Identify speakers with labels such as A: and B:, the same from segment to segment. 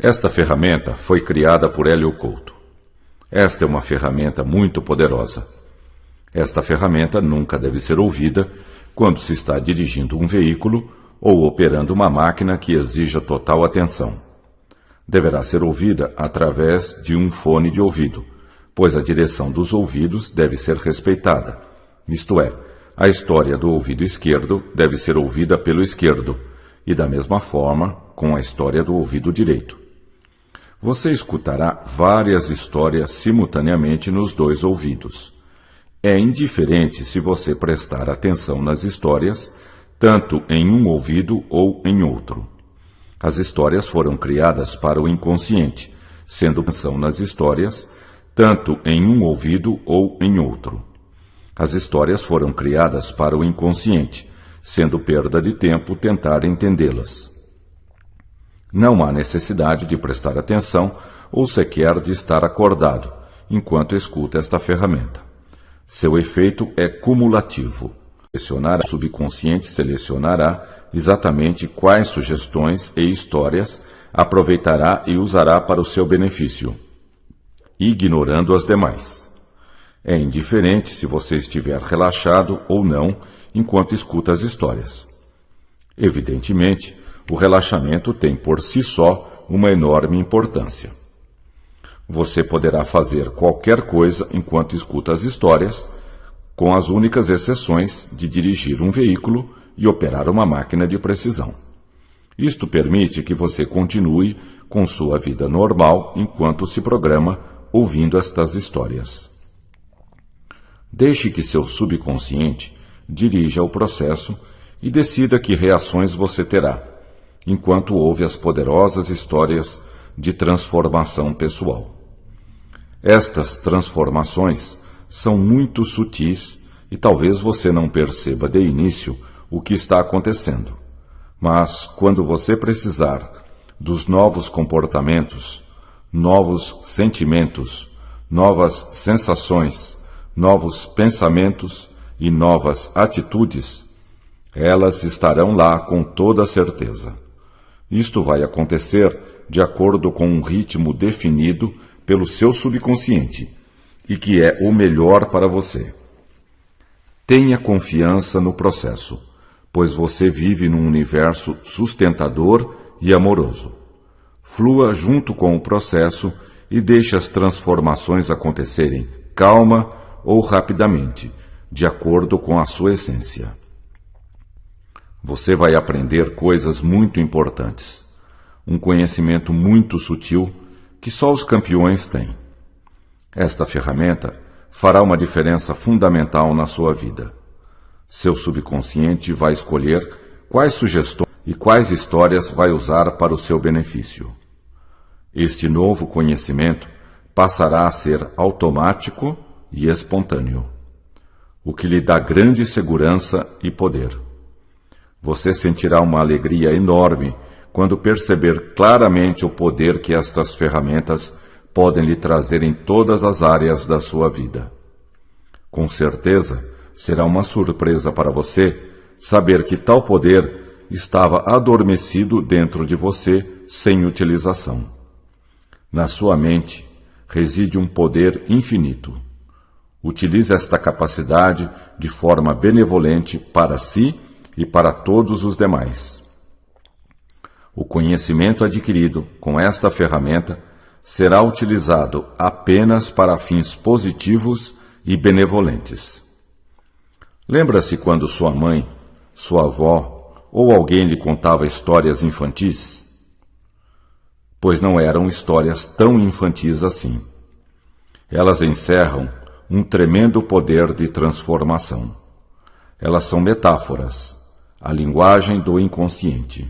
A: Esta ferramenta foi criada por Hélio Couto. Esta é uma ferramenta muito poderosa. Esta ferramenta nunca deve ser ouvida quando se está dirigindo um veículo ou operando uma máquina que exija total atenção. Deverá ser ouvida através de um fone de ouvido, pois a direção dos ouvidos deve ser respeitada. Isto é, a história do ouvido esquerdo deve ser ouvida pelo esquerdo, e da mesma forma com a história do ouvido direito. Você escutará várias histórias simultaneamente nos dois ouvidos. É indiferente se você prestar atenção nas histórias, tanto em um ouvido ou em outro. As histórias foram criadas para o inconsciente, sendo atenção nas histórias, tanto em um ouvido ou em outro. As histórias foram criadas para o inconsciente, sendo perda de tempo tentar entendê-las. Não há necessidade de prestar atenção ou sequer de estar acordado enquanto escuta esta ferramenta. Seu efeito é cumulativo. O subconsciente selecionará exatamente quais sugestões e histórias aproveitará e usará para o seu benefício, ignorando as demais. É indiferente se você estiver relaxado ou não enquanto escuta as histórias. Evidentemente, o relaxamento tem por si só uma enorme importância. Você poderá fazer qualquer coisa enquanto escuta as histórias, com as únicas exceções de dirigir um veículo e operar uma máquina de precisão. Isto permite que você continue com sua vida normal enquanto se programa ouvindo estas histórias. Deixe que seu subconsciente dirija o processo e decida que reações você terá, enquanto ouve as poderosas histórias de transformação pessoal. Estas transformações são muito sutis e talvez você não perceba de início o que está acontecendo. Mas, quando você precisar dos novos comportamentos, novos sentimentos, novas sensações, novos pensamentos e novas atitudes, elas estarão lá com toda certeza. Isto vai acontecer de acordo com um ritmo definido pelo seu subconsciente e que é o melhor para você. Tenha confiança no processo, pois você vive num universo sustentador e amoroso. Flua junto com o processo e deixe as transformações acontecerem calma ou rapidamente, de acordo com a sua essência. Você vai aprender coisas muito importantes, um conhecimento muito sutil que só os campeões têm. Esta ferramenta fará uma diferença fundamental na sua vida. Seu subconsciente vai escolher quais sugestões e quais histórias vai usar para o seu benefício. Este novo conhecimento passará a ser automático e espontâneo, o que lhe dá grande segurança e poder. Você sentirá uma alegria enorme quando perceber claramente o poder que estas ferramentas podem lhe trazer em todas as áreas da sua vida. Com certeza, será uma surpresa para você saber que tal poder estava adormecido dentro de você sem utilização. Na sua mente reside um poder infinito. Utilize esta capacidade de forma benevolente para si e para todos os demais. O conhecimento adquirido com esta ferramenta será utilizado apenas para fins positivos e benevolentes. Lembra-se quando sua mãe, sua avó ou alguém lhe contava histórias infantis? Pois não eram histórias tão infantis assim. Elas encerram um tremendo poder de transformação. Elas são metáforas, a linguagem do inconsciente.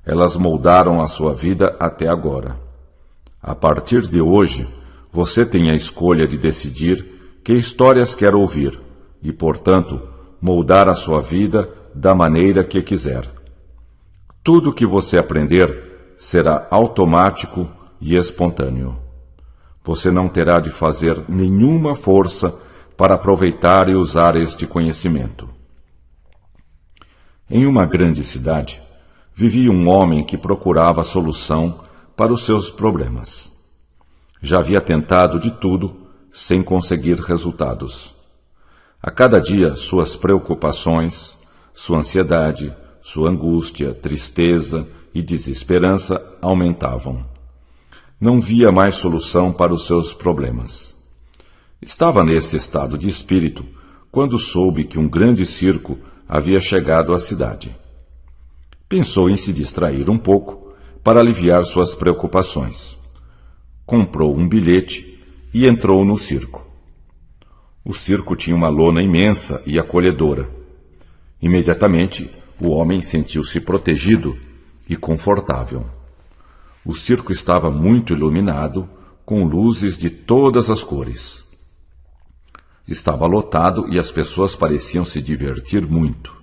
A: Elas moldaram a sua vida até agora. A partir de hoje, você tem a escolha de decidir que histórias quer ouvir e, portanto, moldar a sua vida da maneira que quiser. Tudo que você aprender será automático e espontâneo. Você não terá de fazer nenhuma força para aproveitar e usar este conhecimento. Em uma grande cidade, vivia um homem que procurava solução para os seus problemas. Já havia tentado de tudo sem conseguir resultados. A cada dia, suas preocupações, sua ansiedade, sua angústia, tristeza e desesperança aumentavam. Não via mais solução para os seus problemas. Estava nesse estado de espírito quando soube que um grande circo havia chegado à cidade. Pensou em se distrair um pouco para aliviar suas preocupações. Comprou um bilhete e entrou no circo. O circo tinha uma lona imensa e acolhedora. Imediatamente, o homem sentiu-se protegido e confortável. O circo estava muito iluminado, com luzes de todas as cores. Estava lotado e as pessoas pareciam se divertir muito.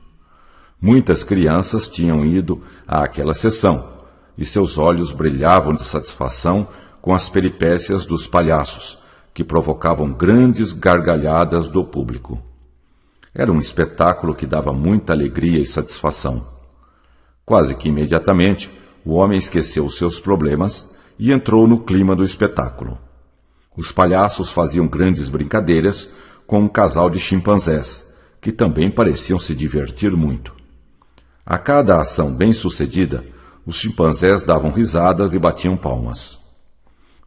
A: Muitas crianças tinham ido àquela sessão, e seus olhos brilhavam de satisfação com as peripécias dos palhaços, que provocavam grandes gargalhadas do público. Era um espetáculo que dava muita alegria e satisfação. Quase que imediatamente, o homem esqueceu os seus problemas e entrou no clima do espetáculo. Os palhaços faziam grandes brincadeiras com um casal de chimpanzés, que também pareciam se divertir muito. A cada ação bem-sucedida, os chimpanzés davam risadas e batiam palmas.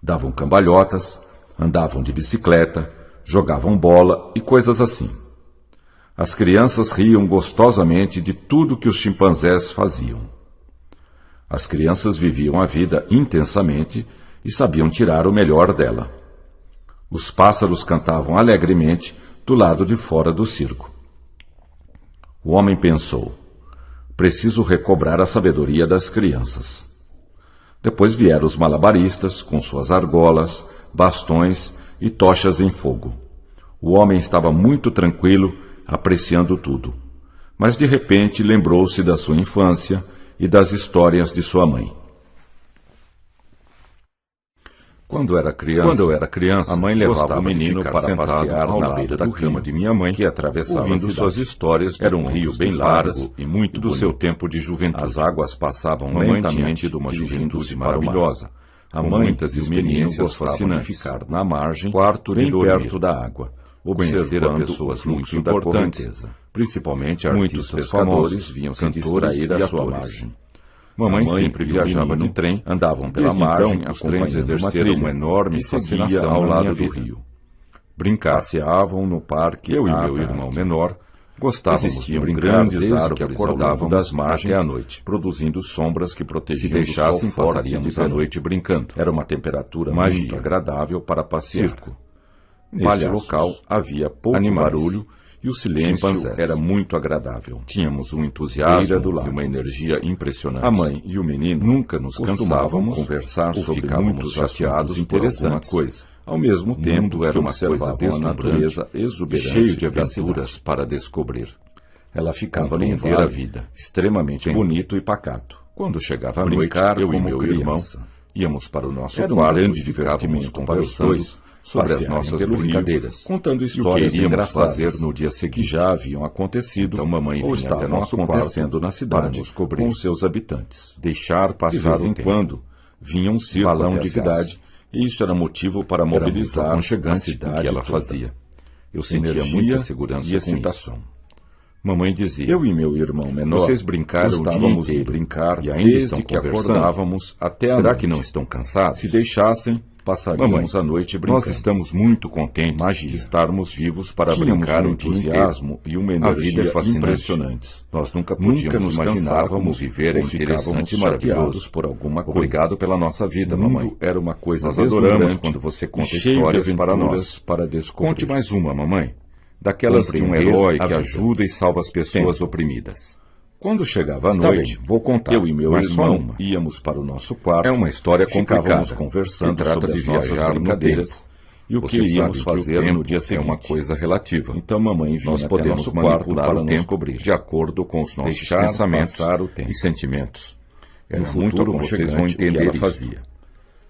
A: Davam cambalhotas, andavam de bicicleta, jogavam bola e coisas assim. As crianças riam gostosamente de tudo que os chimpanzés faziam. As crianças viviam a vida intensamente e sabiam tirar o melhor dela. Os pássaros cantavam alegremente do lado de fora do circo. O homem pensou: preciso recobrar a sabedoria das crianças. Depois vieram os malabaristas com suas argolas, bastões e tochas em fogo. O homem estava muito tranquilo, apreciando tudo. Mas de repente lembrou-se da sua infância e das histórias de sua mãe. Quando eu era criança, a mãe levava o menino para passear ao lado da cama de minha mãe, que atravessava ouvindo suas histórias. Era um rio bem largo e muito do seu tempo de juventude. As águas passavam lentamente de uma juventude maravilhosa. A mãe muitas experiências fascinantes. De ficar na margem, quarto bem perto da água, observando pessoas muito importantes, principalmente artistas famosos, vinham se distrair à sua margem. Mamãe sempre viajava de trem, andavam pela margem, os trens exerceram uma enorme fascinação ao lado do rio. Passeavam no parque, eu e meu irmão menor gostávamos de brincar grandes árvores que acordavam das margens até a noite, produzindo sombras que protegiam. Se deixassem, passaríamos a noite brincando. Era uma temperatura muito agradável para passear. Neste local havia pouco barulho e o silêncio era muito agradável. Tínhamos um entusiasmo e uma energia impressionante. A mãe e o menino nunca nos cansávamos de conversar sobre muitos chateados interessantes coisa. Ao mesmo tempo, era uma coisa a natureza exuberante, cheio de aventuras para descobrir. Ela ficava num vale a vida, extremamente bonito e pacato. Quando chegava a noite, eu e meu irmão íamos para o nosso quarto e ficávamos conversando sobre as nossas brincadeiras, contando histórias que iríamos fazer no dia seguinte, que já haviam acontecido, então mamãe ou estavam acontecendo na cidade com os seus habitantes. Deixar passar um quando vinha um circo balão de cidade, e isso era motivo para mobilizar a cidade que ela fazia. Eu sentia muita segurança e excitação. Mamãe dizia: eu e meu irmão menor, vocês brincaram o dia inteiro, brincar, e ainda desde que acordávamos até a noite. Será que não estão cansados? Se deixassem, passaríamos a noite brincando. Nós estamos muito contentes de estarmos vivos para brincar, um entusiasmo e uma energia impressionantes. Nós nunca podíamos imaginar como viver é interessante e maravilhoso por alguma coisa. Obrigado pela nossa vida, mamãe. Era uma coisa nós adoramos quando você conta histórias para nós, para descobrir. Conte mais uma, mamãe. Daquelas de um herói que ajuda e salva as pessoas oprimidas. Quando chegava a noite, vou contar. Eu e meu irmão íamos para o nosso quarto. É uma história complicada. Ficávamos conversando sobre as nossas brincadeiras e o que iríamos fazer no dia seguinte. É uma coisa relativa. Então mamãe vinha nós podemos manipular o tempo de acordo com os nossos pensamentos e sentimentos. No futuro vocês vão entender o que ela fazia.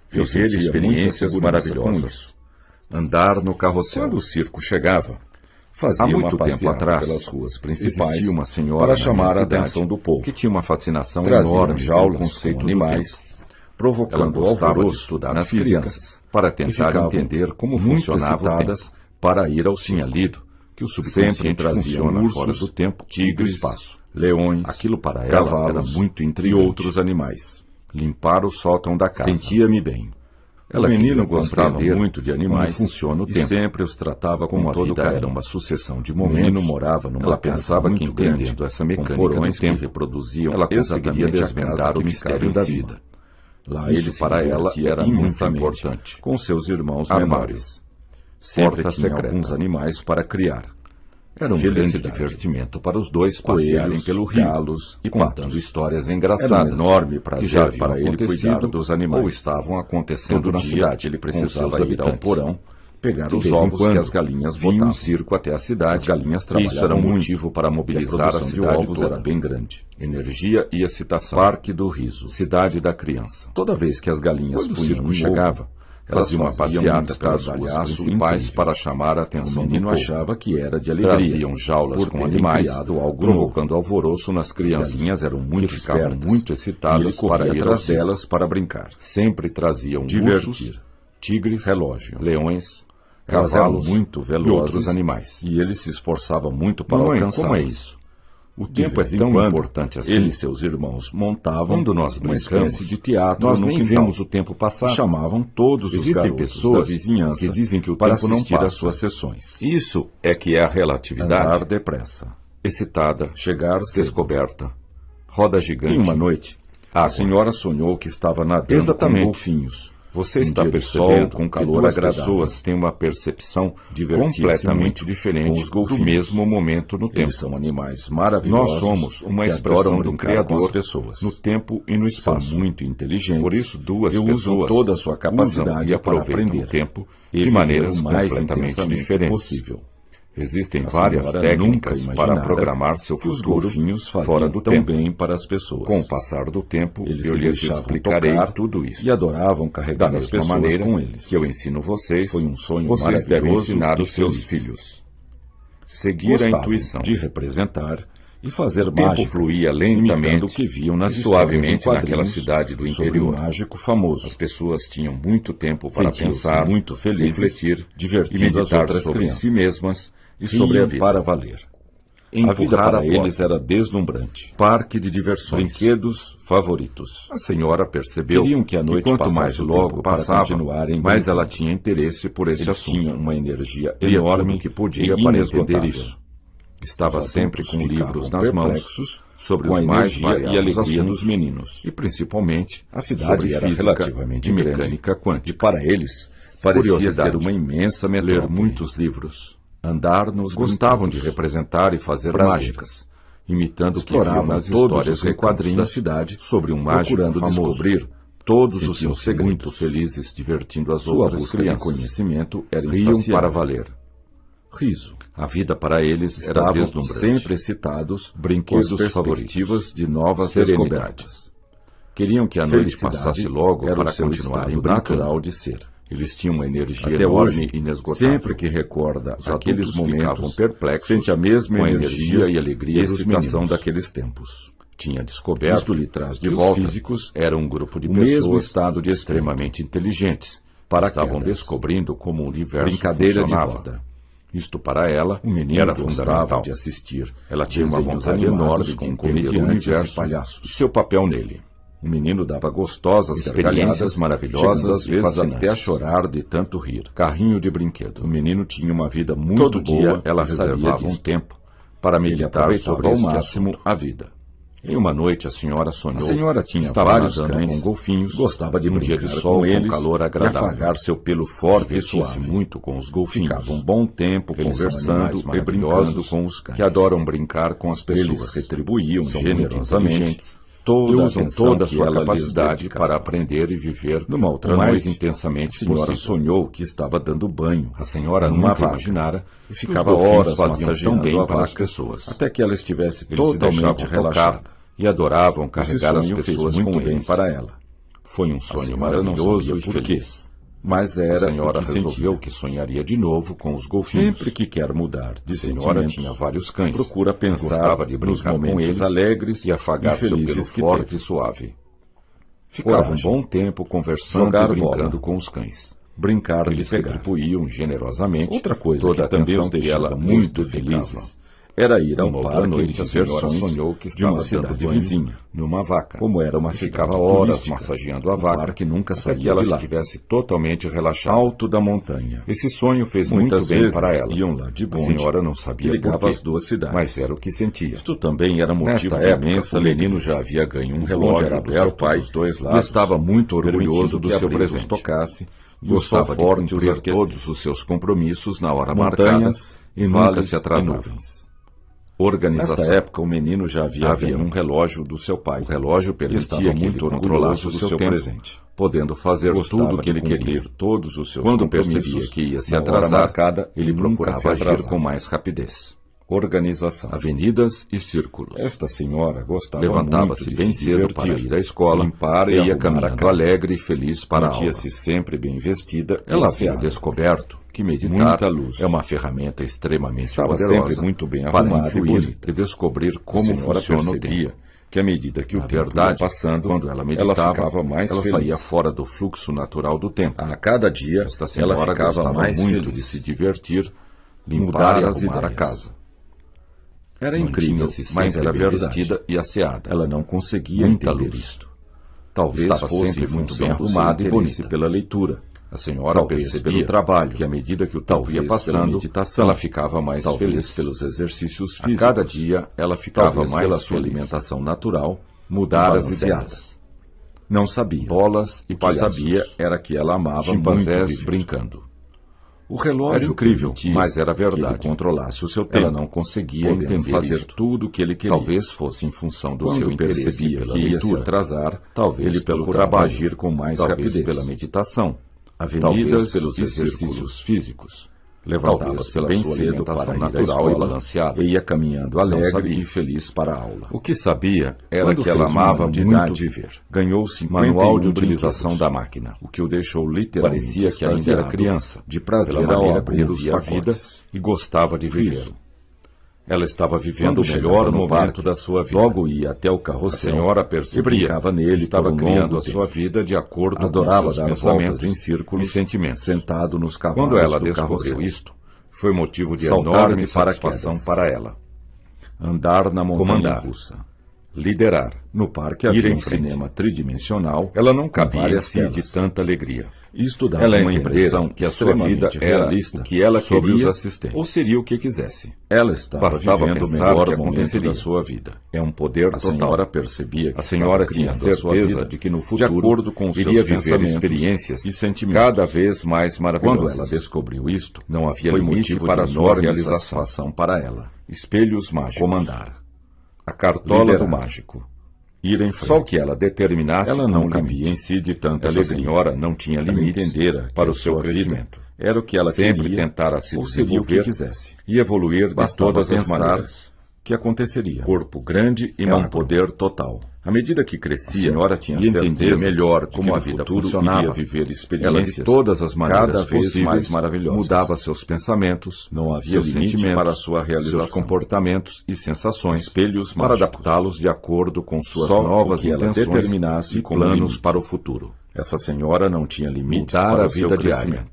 A: Viver experiências maravilhosas. Andar no carrossel. Quando o circo chegava, fazia muito tempo atrás, pelas ruas principais, existia uma senhora para chamar a atenção do povo, que tinha uma fascinação enorme pelo conceito de animais, provocando alvoroço nas crianças, para tentar entender como funcionava o tempo. Para ir ao tinha lido que o subconsciente funciona fora do tempo, tigres, espaço, leões, aquilo para ela cavalos, era muito intrigante. E outros animais. Limpar o sótão da casa. Sentia-me bem. O menino gostava muito de animais, como funciona o tempo, e sempre os tratava como todo carinho. Era uma sucessão de momentos. O menino morava numa ela pensava que entendendo essa mecânica do tempo que reproduziam, ela conseguiria desvendar o mistério da vida. Lá isso para ela era muito importante, com seus irmãos menores. Sempre tinha alguns animais para criar. Era um grande divertimento para os dois passearem pelo rio, galos e contando histórias engraçadas. Era um enorme prazer para ele cuidar dos animais. Ou estavam acontecendo na cidade. Ele precisava ir ao porão, pegar os ovos que as galinhas botavam. Vinha um circo até a cidade. As galinhas trabalhavam. Isso era um motivo para mobilizar a cidade toda. Era bem grande. Energia e excitação. Parque do Riso. Cidade da Criança. Toda vez que as galinhas punham o circo chegava, elas iam uma passeata pelas ruas principais para chamar a atenção. O menino achava que era de alegria. Traziam jaulas com animais, provocando alvoroço nas crianças. As galinhas eram muito espertas, muito excitadas para ir atrás delas para brincar. Sempre traziam ursos, tigres, relógio, leões, cavalos muito velozes e outros animais. E ele se esforçava muito para alcançar. Como é isso? O tempo é tão importante assim. Ele e seus irmãos montavam quando nós uma espécie de teatro. Nós nem vemos o tempo passar. Chamavam todos os garotos pessoas da vizinhança que dizem que o tempo não passa às suas sessões. Isso é que é a relatividade. Andar depressa, excitada, chegar descoberta, roda gigante. Em uma noite, a senhora sonhou que estava nadando com golfinhos. Você está percebendo com calor agradável. As pessoas têm uma percepção completamente diferente do mesmo momento no tempo. Eles são animais maravilhosos. Nós somos uma expressão do Criador no tempo e no espaço. São muito inteligentes. Por isso, duas pessoas usam toda a sua capacidade para aprender o tempo de maneiras completamente diferentes. Existem várias técnicas para programar seu futuro fora do tempo. Bem para as pessoas. Com o passar do tempo, eu lhes explicarei tudo isso. E adoravam carregar as pessoas maneira com eles. Que eu ensino vocês. Foi um sonho vocês devem ensinar os seus filhos. Seguir a intuição de representar e fazer mágica. O tempo fluía lentamente, o que viam nas suavemente naquela cidade do interior. Um mágico famoso. As pessoas tinham muito tempo para pensar, muito felizes, refletir, divertir e meditar sobre si mesmas e sobre a vida. Para valer. A vida para eles era deslumbrante. Parque de diversões. Brinquedos favoritos. A senhora percebeu que a noite quanto mais logo passava, mais ela tinha interesse por esse assunto. Tinha uma energia enorme que podia para entender isso. Estava sempre com livros nas mãos sobre os mais e alegria dos meninos. E principalmente a cidade era relativamente e mecânica quântica. E para eles parecia ser uma imensa metrópole. Ler muitos livros. Andar nos gostavam de representar e fazer mágicas, imitando o que viam nas histórias em quadrinhos da cidade sobre um mágico famoso. Descobrir todos os seus segredos. Muito felizes, divertindo as outras crianças. Conhecimento era riam para valer. Riso. A vida para eles era deslumbrante. Sempre excitados, brinquedos favoritivos de novas descobertas. Queriam que a noite passasse logo para continuarem natural de ser. Eles tinham uma energia enorme e inesgotável. Sempre que recorda aqueles momentos perplexos, sente a mesma energia e alegria e excitação daqueles tempos. Tinha descoberto isto lhe traz de volta. Os físicos eram um grupo de pessoas estado de extremamente inteligentes. Estavam descobrindo como o universo funcionava. Isto para ela era fundamental de assistir. Ela tinha uma vontade enorme de entender o universo e seu papel nele. O menino dava gostosas experiências maravilhosas, às vezes até a chorar de tanto rir. Carrinho de brinquedo. O menino tinha uma vida muito boa. Todo dia ela reservava um tempo para meditar sobre ao máximo a vida. Em uma noite a senhora sonhou. A senhora tinha vários cães com golfinhos, gostava de brincar de sol com eles, calor agradável, e afagar seu pelo forte e suave muito com os golfinhos. Ficava um bom tempo conversando e brincando com os cães, que adoram brincar com as pessoas. Eles retribuíam generosamente. Usam toda a sua capacidade para aprender e viver numa outra mais intensamente. A senhora sonhou que estava dando banho. A senhora nunca imaginara e ficava horas massageando bem para as pessoas, até que ela estivesse totalmente relaxada. E adoravam carregar as pessoas muito bem para ela. Foi um sonho maravilhoso e feliz. Mas era a senhora resolveu que sonharia de novo com os golfinhos. Sempre que quer mudar de senhora tinha vários cães. Procura pensar de nos momentos com eles alegres e afagar seu pelo forte e suave. Ficava um bom tempo conversando e brincando com os cães. Brincar de pegar. Eles retribuíam generosamente. Outra coisa toda que também os deixava muito felizes era ir ao parque de diversões sonhou que de uma cidade vizinha, numa vaca. Como era uma cidade ficava horas massageando a vaca, que nunca saía que ela estivesse totalmente relaxada. Alto da montanha. Esse sonho fez muito bem para ela. Iam lá de bonde. A senhora não sabia ligava as duas cidades, mas era o que sentia. Isto também era motivo de imensa alegria. O menino já havia ganho um relógio do seu pai, e estava muito orgulhoso do seu presente. Tocasse, gostava de cumprir todos os seus compromissos na hora marcada e nunca se atrasava. Nesta época, o menino já havia um relógio do seu pai. O relógio permitia que ele controlasse o seu presente, podendo fazer tudo o que ele queria. Todos os seus Quando percebia que ia se atrasar, marcada, ele procurava agir com mais rapidez. Organização. Avenidas e círculos. Esta senhora gostava levantava-se bem cedo para ir à escola, limpar e ia caminhando alegre e feliz para a aula. Mantinha-se sempre bem vestida. Ela havia descoberto que meditar é uma ferramenta extremamente poderosa sempre muito bem para influir e descobrir como funciona o tempo. Que à medida que o tempo ia passando, quando ela meditava, ela saía fora do fluxo natural do tempo. A cada dia, ela ficava mais muito de se divertir, limpar e arrumar a casa. Era incrível, mas era vestida e asseada. Ela não conseguia entender isto. Talvez fosse muito bem arrumada e bonita pela leitura. A senhora percebia pelo trabalho que, à medida que o tempo ia passando, ela ficava mais feliz pelos exercícios físicos. A cada dia, ela ficava mais pela sua alimentação natural, mudar as ideias. Não sabia. Bolas e palhaços. Sabia era que ela amava chimpanzés brincando. O relógio era incrível, mas era verdade. Que ele controlasse o seu tempo. Ela não conseguia entender fazer tudo o que ele queria. Talvez fosse em função do seu interesse pela leitura. Ia se atrasar, talvez ele procurava agir com mais rapidez pela meditação. Avenidas pelos exercícios físicos. Levantava-se bem cedo para natural e balanceada. E ia caminhando alegre e feliz para a aula. O que sabia era que ela amava muito viver. Ganhou 50 manual de utilização da máquina, o que o deixou literalmente parecia que ainda era criança, de prazer ao abrir os pacotes e gostava de viver. Ela estava vivendo o melhor momento da sua vida. Logo ia até o carrossel. A senhora percebia, brincava nele, estava criando a sua vida de acordo com seus pensamentos em círculos e sentimentos. Sentado nos cavalos. Quando ela descobriu isto, foi motivo de enorme satisfação para ela. Andar na montanha russa. Liderar. No parque havia um cinema tridimensional. Ela não cabia em si de tanta alegria. Isto dava uma impressão que a sua vida era o que ela queria os assistentes, ou seria o que quisesse. Ela estava vivendo o melhor momento da sua vida. É um poder total. A senhora percebia que a senhora tinha certeza de que no futuro, de acordo com iria viver experiências e sentimentos cada vez mais maravilhosas. Quando ela descobriu isto, não havia limite para a sua realização para ela. Espelhos mágicos. Comandar. A cartola do mágico. Ir em frente. Só o que ela determinasse, ela não cabia em si de tanta alegria. Essa senhora não tinha limites para o seu crescimento. Era o que ela sempre queria, tentara se desenvolver o que quisesse, e evoluir de todas as maneiras que aconteceria. Corpo grande e um poder total. À medida que crescia, a senhora tinha certeza melhor como a vida funcionava, iria viver experiências de todas as maneiras cada vez mais maravilhosas. Mudava seus pensamentos, não havia limite para sua realização, seus comportamentos e sensações, espelhos para adaptá-los de acordo com suas novas intenções determinasse e planos para o futuro. Essa senhora não tinha limites para a vida diária.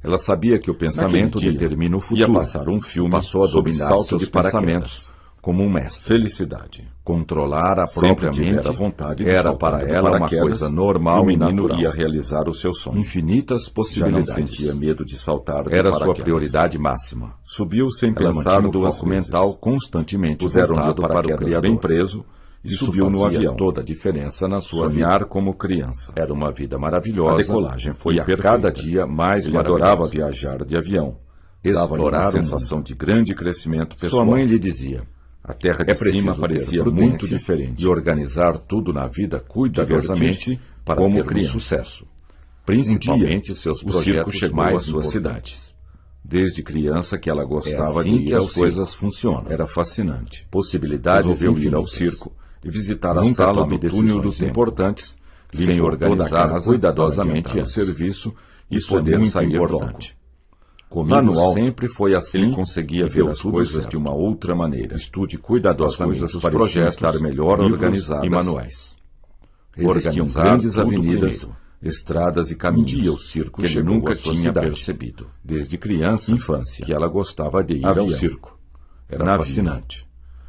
A: Ela sabia que o pensamento determina o futuro. Ia passar um filme, passou a dominar seus pensamentos como um mestre. Felicidade. Controlar a própria mente, a vontade era para ela uma coisa normal e natural. Ia realizar o seu sonho. Infinitas possibilidades. Já não sentia medo de saltar de paraquedas. Era sua prioridade máxima. Subiu sem pensar no foco mental constantemente voltado para o Criador. Bem preso e subiu no avião. Toda a diferença na sua sonhar vida. Como criança. Era uma vida maravilhosa. A decolagem foi perfeita. Cada dia mais ele adorava viajar de avião. Explorar a sensação de grande crescimento pessoal. Sua mãe lhe dizia: a terra de cima parecia muito diferente e organizar tudo na vida cuidadosamente para como ter sucesso. Principalmente seus projetos mais suas cidades. Desde criança que ela gostava de ir as coisas funcionam. Era fascinante. Possibilidades de ir ao circo e visitar a sala do túnel dos importantes, sem organizar cuidadosamente o serviço e poder sair logo. Comigo sempre foi assim, ele conseguia ver as coisas de uma outra maneira. Estude cuidadosamente os projetos, estar melhor organizados e manuais. Existiam grandes avenidas, estradas e caminhos. Um dia o circo que ele nunca tinha percebido. Desde criança, infância, que ela gostava de ir ao circo. Era fascinante.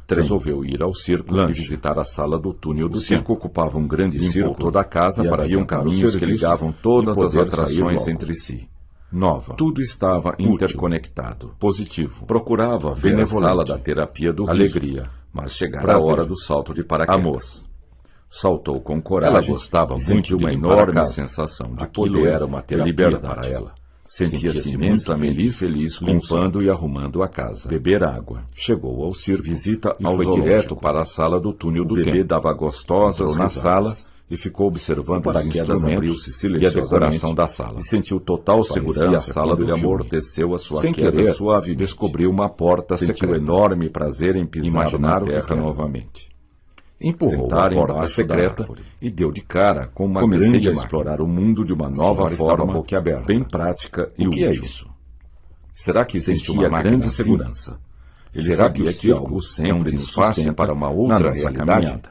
A: Resolveu ir ao circo e visitar a sala do túnel do circo. Ocupava um grande circo toda a casa para havia caminhos que ligavam todas as atrações entre si. Nova. Tudo estava interconectado. Positivo. Procurava ver a sala da terapia do alegria, mas chegara a hora do salto de paraquedas. Amor. Saltou com coragem. Ela gostava muito de uma enorme sensação de aquilo era uma terapia para ela. Sentia-se imensamente feliz limpando e arrumando a casa. Beber água. Chegou ao circo, visita e foi direto para a sala do túnel do tempo. O bebê dava gostosas na sala e ficou observando os instrumentos e a decoração da sala. E sentiu total segurança. A sala do amor desceu a sua queda suave. Descobriu uma porta secreta. Sentiu enorme prazer em pisar na terra novamente. Empurrou a porta secreta e deu de cara com uma grande máquina. A explorar o mundo de uma nova forma, bem prática e útil. O que é isso? Será que existe uma grande segurança? Ele sabia que algo sempre nos faz para uma outra realidade.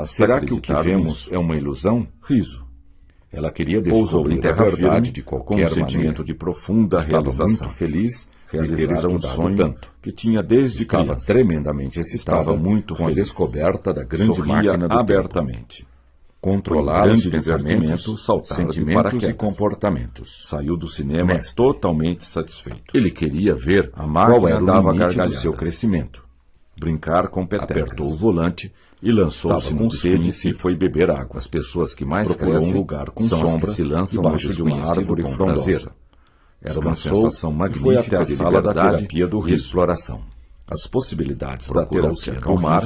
A: Será que o que vemos é uma ilusão? Riso. Ela queria descobrir a verdade de qualquer maneira. Com um sentimento de profunda realização. Muito feliz realizar um sonho tanto que tinha desde criança. Estava tremendamente excitada muito com a descoberta da grande máquina do abertamente. Controlar os pensamentos, sentimentos e comportamentos. Saiu do cinema totalmente satisfeito. Ele queria ver a máquina dava gargalhada do seu crescimento. Brincar com petecas. Apertou o volante e lançou-se com sede e foi beber água. As pessoas que mais crescem um lugar com sombra se lançam debaixo de uma árvore frondosa. Era uma sensação magnífica. Foi até a sala da terapia do riso. Exploração. As possibilidades da terapia acalmar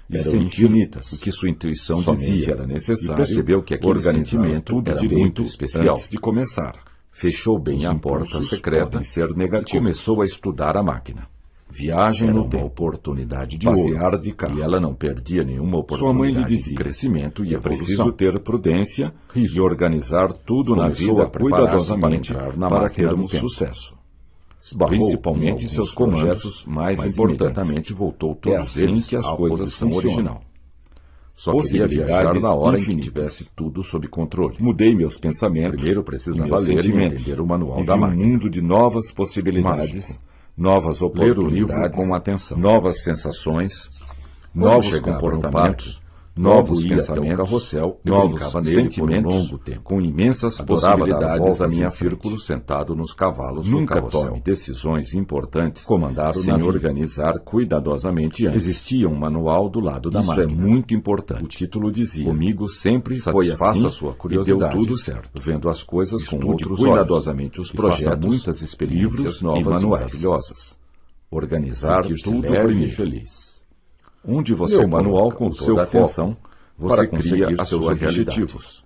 A: eram infinitas. O que sua intuição dizia era necessário. E percebeu que aquele sentimento era muito especial. Antes de começar, fechou bem a porta secreta e começou a estudar a máquina. Viagem no tempo, oportunidade de passear de carro. E ela não perdia nenhuma oportunidade. Sua mãe lhe dizia: crescimento e evolução. É preciso ter prudência e organizar tudo na vida cuidadosamente para termos sucesso. Principalmente seus projetos mais importantes. Voltou todos eles que as coisas são original. Só queria viajar na hora em que tivesse tudo sob controle. Mudei meus pensamentos. Primeiro precisava ler e entender o manual da máquina. Um mundo de novas possibilidades. Novas oportunidades, com atenção, novas sensações, novos comportamentos, novos pensamentos, carrossel, novos sentimentos, longo tempo, com imensas possibilidades a minha círculo sentado nos cavalos no carrossel. Tome decisões importantes, comandar sem organizar cuidadosamente antes. Existia um manual do lado da máquina. Isso é muito importante. O título dizia: comigo sempre foi assim, a sua curiosidade, e deu tudo certo. Vendo as coisas com outros cuidadosamente olhos, os projetos, muitas experiências novas e manuais maravilhosas. Organizar tudo leve e feliz. Onde você manual com toda a atenção, você cria os seus objetivos.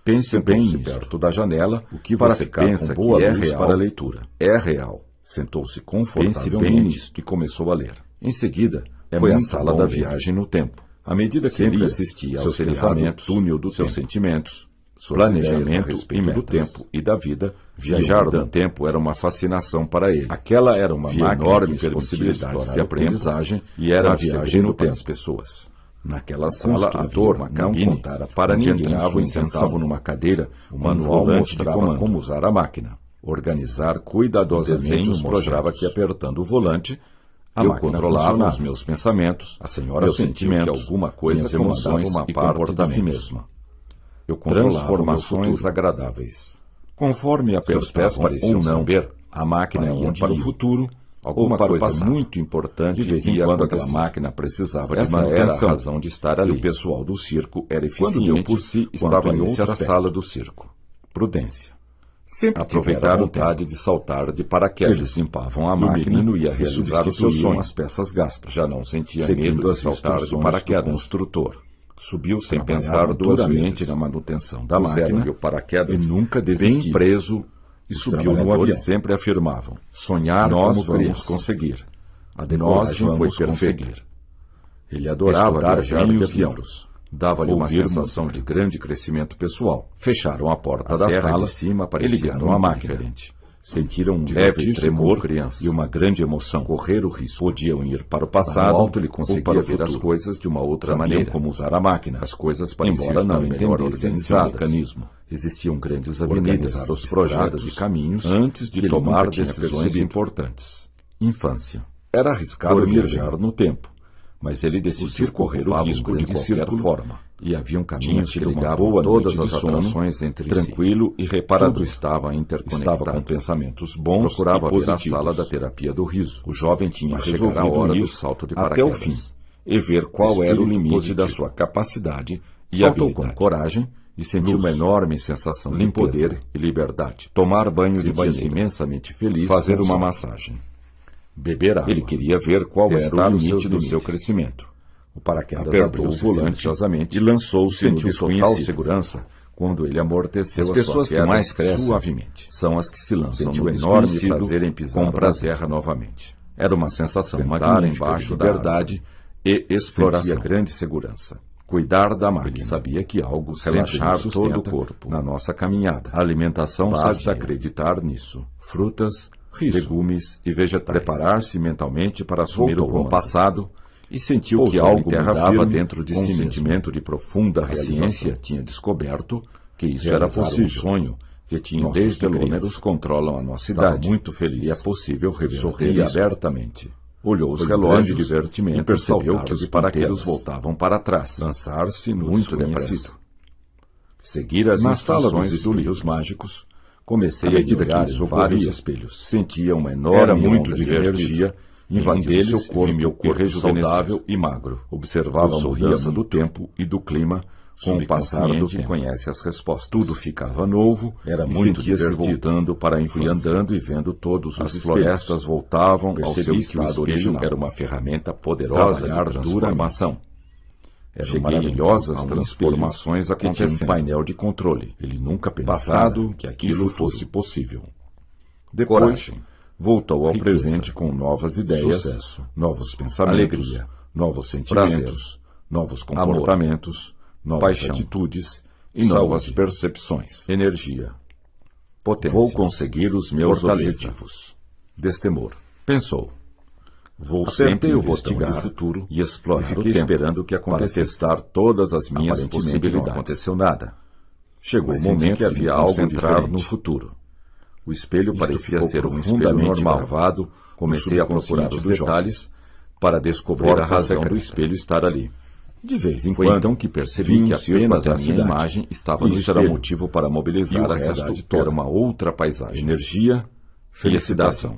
A: Pense bem perto da janela o que você pensa que é real para a leitura. É real. Sentou-se confortavelmente e começou a ler. Em seguida, foi à sala da viagem no tempo. À medida que ele assistia aos pensamentos, túnel dos seus sentimentos, planejamento e do tempo e da vida, viajar no tempo era uma fascinação para ele. Aquela era uma enorme possibilidade de aprendizagem e era a viagem no tempo das pessoas. Naquela sala, a dor não contara para ninguém. Entravam e sentavam numa cadeira, o manual mostrava como usar a máquina. Organizar cuidadosamente os projetos que apertando o volante, eu controlava os meus pensamentos, a senhora sentia que alguma coisa comandava uma parte de si mesma. Eu transformações agradáveis. Conforme seus pés pareciam saber, a máquina ia para o futuro, alguma coisa muito importante, de vez em quando aquela máquina precisava de manutenção. Era a razão de estar ali. E o pessoal do circo era eficiente. Quando deu por si, estava em outra sala do circo. Prudência. Sempre aproveitar a vontade de saltar de paraquedas. Eles limpavam a máquina e ia realizar os seus sonhos. As peças gastas. Já não sentia medo de saltar de paraquedas. Construtor. Subiu sem pensar duramente na manutenção da máquina, o paraquedas e nunca desistiu. Bem preso e subiu no avião. Sempre afirmavam: sonhar nós vamos conseguir. A decolagem foi perfeita. Ele adorava viajar de avião. Dava-lhe uma sensação de grande crescimento pessoal. Fecharam a porta da sala de cima e ligaram a máquina. Sentiram um leve tremor e uma grande emoção. Correr o risco. Podiam ir para o passado, alto ele conseguia ver as coisas de uma outra maneira, como usar a máquina. As coisas pareciam não entendessem o mecanismo. Existiam grandes avenidas, os projetos e caminhos antes de tomar decisões importantes. Infância. Era arriscado viajar no tempo, mas ele decidiu correr o risco de qualquer forma. E havia um caminho que ligavam todas as atrações entre tranquilo e reparador. Tudo estava interconectado. Estava com pensamentos bons. Procurava ver a sala da terapia do riso. O jovem tinha resolvido a hora do salto de paraquedas até o fim e ver qual era o limite da sua capacidade e saltou habilidade. Com coragem e sentiu uma enorme sensação de poder e liberdade. Tomar banho de banheiro, imensamente feliz, fazer uma massagem, beber água. Ele queria ver qual era o limite do seu crescimento. O paraquedas apertou o volante e lançou-se no total segurança quando ele amorteceu. As pessoas que mais crescem suavemente são as que se lançam no enorme prazer em pisar com prazer novamente. Era uma sensação magnífica embaixo da liberdade e exploração. Sentia grande segurança. Cuidar da máquina. Ele sabia que algo relaxar todo o corpo na nossa caminhada. A alimentação basta acreditar nisso. Frutas, legumes e vegetais. Preparar-se mentalmente para assumir o passado e sentiu que algo mudava dentro de si mesmo. Um sentimento de profunda realização. A ciência tinha descoberto que isso era possível. Um sonho que tinha desde números controlam a nossa cidade. Estava muito feliz. E é possível rever. Sorria abertamente. Olhou os relógios de divertimento e percebeu que os paraquedas voltavam para trás. Lançar-se no muito desconhecido. Seguir as instruções dos espelhos mágicos. Comecei a olhar em vários espelhos. Sentia uma enorme onda de energia invadindo seu corpo, meu corpo saudável e magro. Observava a mudança do tempo e do clima com o passar do tempo. Conhece as respostas. Tudo ficava novo, era muito divertido. Voltando para a infância. Fui andando e vendo todos os florestas voltavam ao seu estado original. Era uma ferramenta poderosa de transformação. Eram maravilhosas transformações acontecendo. Tinha um painel de controle. Ele nunca pensado que aquilo fosse possível. Depois, voltou ao presente com novas ideias, sucesso, novos pensamentos, alegria, novos sentimentos, novos comportamentos, novas atitudes e novas percepções, energia, potência. Vou conseguir os meus objetivos. Destemor. Pensou. Vou sempre investigar o futuro e explorar. Fiquei esperando o que acontecesse. Para testar todas as minhas possibilidades. Não aconteceu nada. Chegou o momento que havia algo entrar no futuro. O espelho parecia ser um espelho normal. Comecei a procurar os detalhes para descobrir a razão do espelho estar ali. De vez em quando, foi então que percebi que apenas a minha imagem estava no espelho. Isso era motivo para mobilizar a cidade toda. Era uma outra paisagem. Energia, felicidade,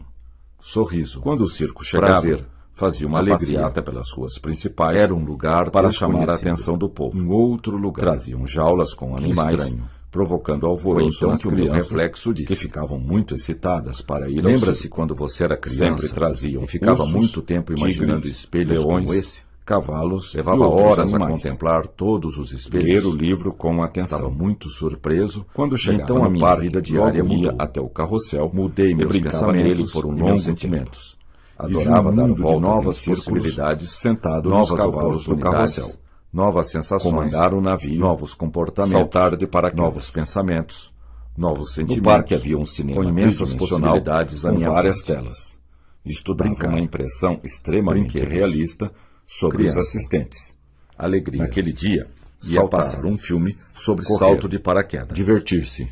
A: sorriso. Quando o circo chegava, fazia uma alegria pelas ruas principais. Era um lugar para chamar a atenção do povo. Um outro lugar. Traziam jaulas com animais, provocando alvoroço nas crianças, reflexo disso, que ficavam muito excitadas para ir. Lembra-se quando você era criança? Sempre traziam e ficava muito tempo imaginando espelhos como esse, cavalos, levava horas a contemplar todos os espelhos. Ler o livro com atenção. Estava muito surpreso quando chegava então a minha vida diária ia até o carrossel, mudei meus pensamentos por um longo sentimentos. Adorava dar voltas novas possibilidades, sentado nos cavalos do carrossel. Novas sensações, comandar o navio, novos comportamentos, saltar de paraquedas, novos pensamentos, novos sentimentos. No parque havia um cinema com imensas possibilidades, com várias telas. Estudava uma impressão extremamente realista sobre os assistentes. Alegria. Naquele dia, ia passar um filme sobre salto de paraquedas. Divertir-se.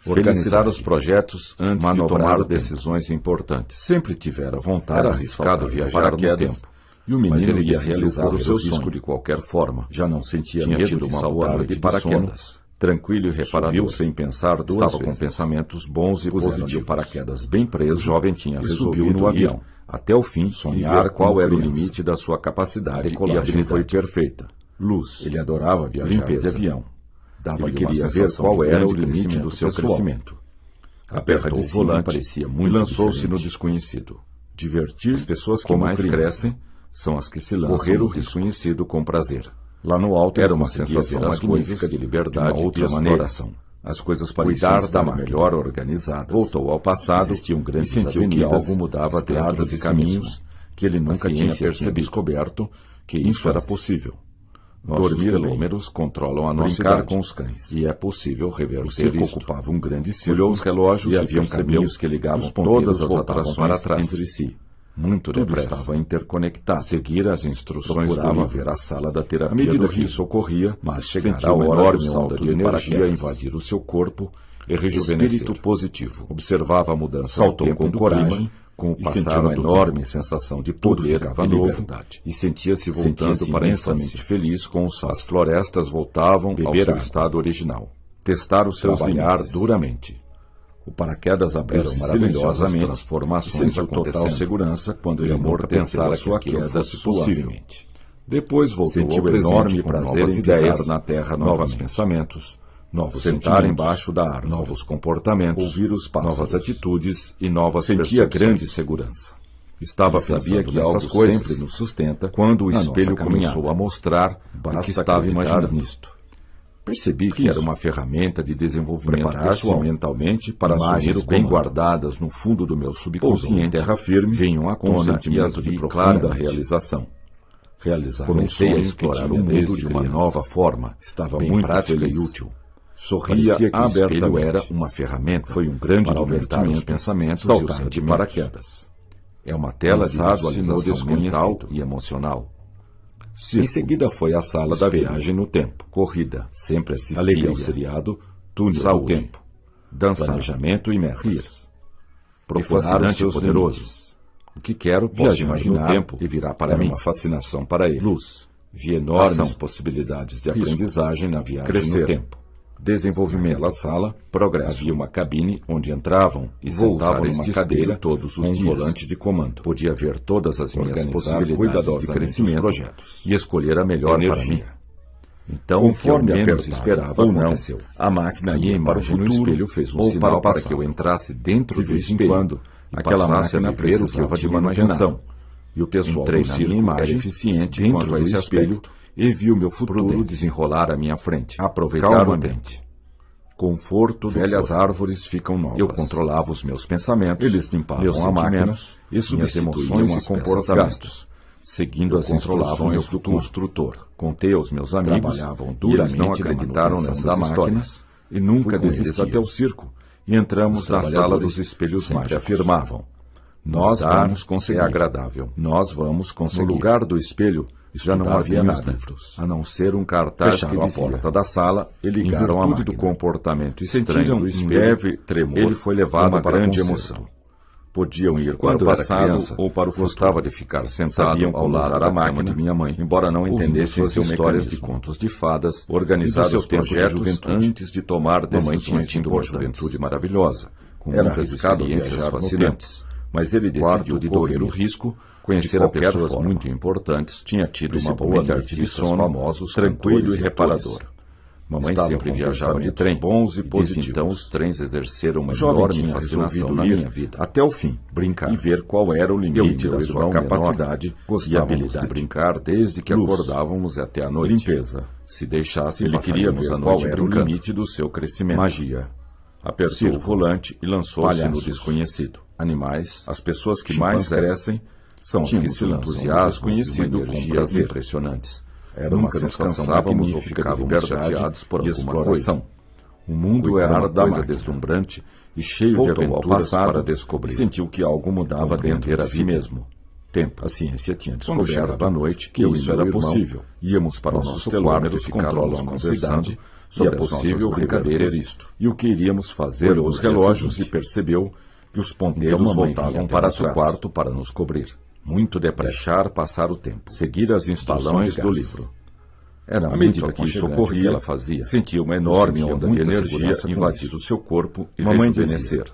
A: Organizar os projetos antes de tomar decisões importantes. Sempre tivera vontade de arriscado viajar no tempo. E o menino ia realizar o seu sonho de qualquer forma. Já não sentia medo de uma boa noite de paraquedas. Tranquilo e reparador, sem pensar duas vezes. Estava com pensamentos bons e positivos. O paraquedas bem preso, o jovem tinha resolvido no avião. Até o fim, sonhar qual era o limite da sua capacidade. E a vida foi perfeita. Luz. Ele adorava viajar de avião. Ele queria ver qual era o limite do seu crescimento. Apertou o volante, parecia muito lançou-se no desconhecido. Divertir as pessoas que mais crescem são as que se lançam correr o desconhecido com prazer. Lá no alto era uma sensação magnífica de liberdade e exploração. As coisas pareciam estar melhor organizadas. Voltou ao passado e sentiu que algo mudava estradas e caminhos que ele nunca tinha percebido. Descoberto que isso era possível. Nossos telômeros controlam a nossa idade com os cães.
B: E é possível reverter
A: o circo
B: isto.
A: Ocupava um grande círculo.
B: Olhou os relógios
A: e havia caminhos
B: que ligavam
A: todas as atrações
B: para trás
A: entre si. Muito depressa. Estava interconectado. Seguir as instruções
B: Procurava
A: ver
B: a sala da terapia.
A: À medida
B: do
A: que isso ocorria,
B: mas
A: sentia uma enorme onda de energia invadir o seu corpo e rejuvenescer.
B: Espírito positivo.
A: Observava a mudança
B: Saltou
A: do tempo
B: com
A: do
B: coragem,
A: clima, com o
B: e
A: passar
B: sentiu uma
A: do
B: enorme
A: tempo.
B: sensação de
A: Tudo
B: poder
A: ficava
B: e
A: novo
B: liberdade.
A: e sentia-se voltando
B: Sentia-se
A: para a
B: imensamente
A: infância.
B: feliz com o sal.
A: As florestas voltavam ao
B: Beber
A: seu
B: água.
A: estado original. Testar os seus
B: Trabalhar
A: limites.
B: duramente.
A: O paraquedas abriu-se
B: Eram
A: silenciosamente,
B: maravilhosas
A: transformações
B: sentiu total
A: acontecendo,
B: segurança
A: quando
B: ele
A: ele
B: nunca
A: nunca pensara
B: pensara
A: que sua
B: que aquilo
A: queda
B: fosse
A: possível.
B: suavemente.
A: Depois voltou
B: Sentiu
A: ao presente
B: enorme
A: com
B: prazer
A: novas
B: em
A: ideias
B: pisar
A: na terra,
B: novos
A: novos
B: pensamentos,
A: novos
B: sentar
A: sentimentos,
B: embaixo da árvore,
A: novos comportamentos,
B: ouvir os pássaros,
A: novas atitudes e novas
B: sentia
A: percepções.
B: grande segurança.
A: Estava
B: Ele sabia
A: pensando
B: que
A: nessas
B: algo
A: coisas
B: sempre nos sustenta
A: quando o
B: na
A: espelho
B: nossa caminhada.
A: começou a mostrar o
B: Basta
A: que estava
B: acreditar
A: imaginando.
B: nisto.
A: Percebi que
B: Isso.
A: era uma ferramenta de desenvolvimento
B: Preparar-se
A: pessoal
B: mentalmente
A: para
B: imagens
A: assumir o
B: bem
A: comando.
B: guardadas no fundo do meu
A: Pousou em
B: subconsciente,
A: terra firme,
B: vinham à
A: com um
B: tona e as
A: sentimento
B: vi
A: de profunda
B: claramente.
A: realização.
B: Realizar
A: Comecei a
B: sonho que
A: explorar
B: tinha
A: o mundo
B: desde
A: de uma
B: criança.
A: nova forma.
B: Estava
A: bem
B: muito
A: prática
B: feliz.
A: e útil. Sorria
B: Parecia que o espelho
A: abertamente.
B: era uma ferramenta
A: Foi um grande
B: para aumentar
A: divertimento
B: os pensamentos e
A: saltar
B: os
A: de
B: sentimentos.
A: paraquedas. É uma tela de
B: Lançado no
A: visualização mental
B: desconhecido.
A: e emocional.
B: Circo.
A: Em seguida foi à sala da
B: Espelho.
A: viagem no tempo. Corrida.
B: Sempre assistia
A: Alegria.
B: ao seriado
A: Túnel
B: Saúde.
A: do tempo. Dançar.
B: Planejamento e metas.
A: Rir.
B: Procurar
A: Fascinante
B: os seus
A: e poderoso.
B: limites.
A: O que quero, posso
B: Viajar
A: imaginar
B: no tempo
A: e virá para
B: era
A: mim.
B: uma
A: fascinação para ele.
B: Luz.
A: Vi enormes
B: Ação.
A: possibilidades de
B: Risco.
A: aprendizagem na viagem
B: Crescer.
A: no tempo. Desenvolvimento. Naquela sala, progresso. Havia uma cabine onde entravam e
B: Vou
A: sentavam
B: usar
A: numa
B: este
A: cadeira
B: espelho todos os
A: com um
B: dias.
A: volante de comando. Podia ver todas as minhas
B: Organizar
A: possibilidades
B: cuidadosamente
A: de
B: os
A: crescimento
B: projetos.
A: e escolher a melhor
B: Energia.
A: para mim. Então,
B: Conforme
A: o que eu menos
B: apertava
A: esperava
B: ou não,
A: aconteceu. A máquina
B: ia
A: ia
B: para o
A: imagem no
B: futuro
A: espelho fez um
B: ou
A: sinal
B: para o
A: para que eu
B: passado.
A: entrasse dentro
B: De
A: do
B: vez em
A: espelho.
B: quando,
A: Aquela
B: passasse a
A: máquina
B: viver o que eu
A: precisava de
B: tinha
A: manutenção.
B: imaginado.
A: E o pessoal
B: Entrei
A: do
B: na
A: circo
B: minha imagem
A: era eficiente
B: dentro
A: quanto a
B: do
A: esse
B: espelho
A: aspecto e viu meu futuro
B: prudência.
A: desenrolar à minha frente. Aproveitar
B: Calmamente.
A: o ambiente. Conforto, velhas árvores ficam novas. Eu controlava os meus pensamentos, eles limpavam
B: meus
A: a máquina
B: sentimentos,
A: e substituíam
B: emoções e
A: as
B: comportamentos.
A: seguindo as instruções do construtor. Contei aos meus amigos,
B: Trabalhavam
A: e eles não
B: duramente na
A: acreditaram
B: manutenção
A: nessas
B: das
A: histórias
B: histórias.
A: e nunca
B: Fui com eles
A: desistiram.
B: até o circo.
A: E entramos
B: Os
A: na sala
B: trabalhadores
A: dos espelhos
B: sempre
A: mágicos.
B: afirmavam:
A: Nós
B: "Mudar
A: vamos conseguir.
B: é
A: agradável. Nós vamos conseguir.
B: No lugar do espelho,
A: Já não
B: estudar
A: havia
B: bem os
A: nada,
B: livros.
A: a não ser um cartaz
B: Fecharam
A: que
B: a
A: dizia,
B: porta
A: da sala
B: e ligaram
A: em
B: a
A: virtude do
B: máquina.
A: comportamento
B: Sentiram
A: estranho do
B: um
A: espelho,
B: leve tremor,
A: ele foi levado
B: uma
A: para
B: grande
A: concerto.
B: emoção.
A: Podiam ir
B: Quando
A: para o
B: era
A: passado
B: criança,
A: ou para o futuro. Gostava de ficar sentado
B: Sabiam
A: ao
B: como
A: lado
B: usar
A: da
B: a
A: máquina
B: máquina,
A: de minha mãe, embora não
B: ouvindo
A: entendessem
B: suas
A: seus histórias de
B: mecanismos.
A: contos de fadas,
B: Organizar
A: e do seu
B: seu tempo de
A: projetos
B: juventude.
A: antes de tomar
B: Mamãe tinha
A: decisões
B: tido uma
A: importantes.
B: juventude
A: maravilhosa, com
B: Era
A: muitas
B: arriscado
A: experiências
B: viajar no
A: fascinantes. Mas ele
B: Quarto
A: decidiu
B: de
A: correr o
B: dormir.
A: risco, conhecer
B: De
A: a
B: qualquer
A: pessoas
B: forma.
A: muito importantes, tinha tido uma boa
B: Principalmente
A: noite de
B: artistas
A: sono,
B: famosos,
A: tranquilo
B: cantores
A: e
B: e
A: reparador.
B: atores.
A: Mamãe
B: Estava
A: sempre
B: com
A: viajava de
B: pensamentos
A: trem,
B: bons e
A: desde
B: positivos.
A: então os trens exerceram uma
B: O jovem
A: enorme
B: tinha
A: fascinação
B: resolvido
A: na
B: ir
A: minha vida. Até o fim, brincar e ver qual era o
B: Eu e
A: limite
B: meu
A: da sua
B: irmão
A: capacidade
B: menor
A: e
B: gostávamos
A: habilidade
B: de
A: de brincar desde que
B: Luz.
A: acordávamos até a noite.
B: Limpeza.
A: Se deixasse,
B: Ele queria
A: passaríamos
B: ver
A: a
B: qual
A: noite
B: era o
A: brincando.
B: limite
A: do seu crescimento.
B: Magia.
A: Apertou
B: Circo.
A: o volante e lançou-se no
B: Palhaços.
A: desconhecido. Animais, as pessoas que mais
B: Chimpanzés.
A: crescem são as que
B: Tínhamos
A: se
B: um
A: lançam no
B: entusiasmo
A: desconhecido
B: e uma
A: com
B: energia
A: prazer
B: impressionantes.
A: Era
B: Nunca
A: uma
B: nos
A: sensação
B: cansávamos ou
A: magnífica de
B: ficávamos
A: liberdade
B: chateados por
A: e
B: alguma
A: exploração. O mundo
B: Cuidando
A: era uma
B: da
A: coisa
B: máquina.
A: deslumbrante e cheio
B: Voltou
A: de
B: ao
A: aventuras
B: passado
A: para descobrir.
B: e sentiu que algo mudava dentro
A: Compreender
B: de
A: a
B: si
A: si
B: mesmo.
A: Tempo.
B: A ciência tinha
A: Quando
B: descoberto
A: chegava a noite,
B: que
A: eu
B: isso
A: e meu
B: era
A: irmão
B: possível.
A: íamos para o
B: Nossos
A: nosso
B: telômeros
A: quarto e ficávamos
B: controlam a nossa
A: conversando
B: idade
A: sobre
B: e é
A: as
B: possível
A: nossas brincadeiras
B: reverter isto.
A: e o que iríamos fazer
B: Olhou
A: nos
B: os dia
A: relógios
B: seguinte.
A: e percebeu que os ponteiros
B: Então mamãe vinha
A: voltavam
B: até
A: para
B: nosso
A: trás.
B: quarto
A: para nos cobrir. Muito depressa. Deixar passar o tempo. Seguir as
B: Balão
A: instruções
B: de
A: do
B: gás.
A: livro.
B: Era
A: À
B: muito
A: medida que isso
B: aconchegante o
A: ocorria,
B: ela fazia.
A: sentia uma enorme
B: sentia
A: onda de
B: muita
A: energia
B: segurança com
A: invadir
B: isso.
A: o seu corpo e
B: Mamãe
A: rejuvenescer.
B: dizia,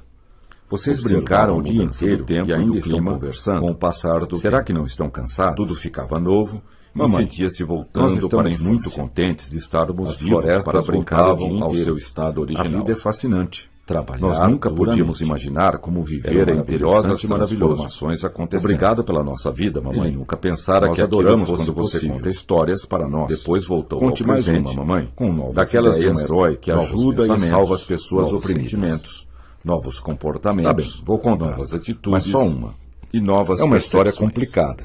A: Vocês
B: observavam
A: brincaram
B: a
A: o dia
B: mudança do
A: inteiro
B: tempo
A: e
B: e
A: ainda
B: do
A: estão
B: clima
A: conversando
B: com o passar do
A: Será
B: tempo.
A: que não estão cansados? Tudo ficava novo.
B: Mamãe,
A: Sentia-se
B: nós
A: voltando
B: estamos
A: para a infância.
B: muito
A: contentes de estarmos
B: As
A: vivos
B: florestas
A: para brincar o dia
B: voltavam ao
A: inteiro.
B: seu estado original.
A: A vida é fascinante.
B: Trabalhar
A: Nós nunca podíamos
B: duramente.
A: imaginar como viver
B: Era
A: em
B: maravilhoso
A: perigosas
B: e maravilhoso.
A: transformações acontecendo.
B: Obrigado pela nossa vida, mamãe.
A: Ele nunca pensara
B: Nós
A: que aquilo
B: adoramos
A: fosse
B: quando você
A: possível.
B: conta histórias para nós.
A: Depois voltou
B: Conte
A: ao
B: mais
A: presente,
B: uma, mamãe, com novas
A: daquelas
B: ideias,
A: de um herói que
B: novos
A: ajuda e
B: pensamentos,
A: salva as pessoas
B: novos
A: oprimidas.
B: sentimentos.
A: Novos comportamentos.
B: Está bem, vou contar.
A: Novas atitudes.
B: Mas só uma.
A: E novas
B: É uma história
A: percepções.
B: complicada,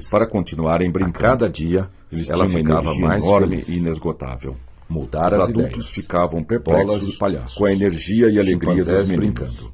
A: feliz.
B: para continuarem brincando.
A: A cada dia,
B: Eles
A: ela
B: tinham uma
A: ficava
B: energia
A: mais
B: enorme
A: feliz.
B: e inesgotável.
A: Mudar
B: Os
A: as
B: adultos
A: ideias.
B: ficavam
A: Bolas
B: perplexos
A: e palhaços.
B: com a energia e alegria dos
A: Chimpanzés
B: meninos.
A: brincando.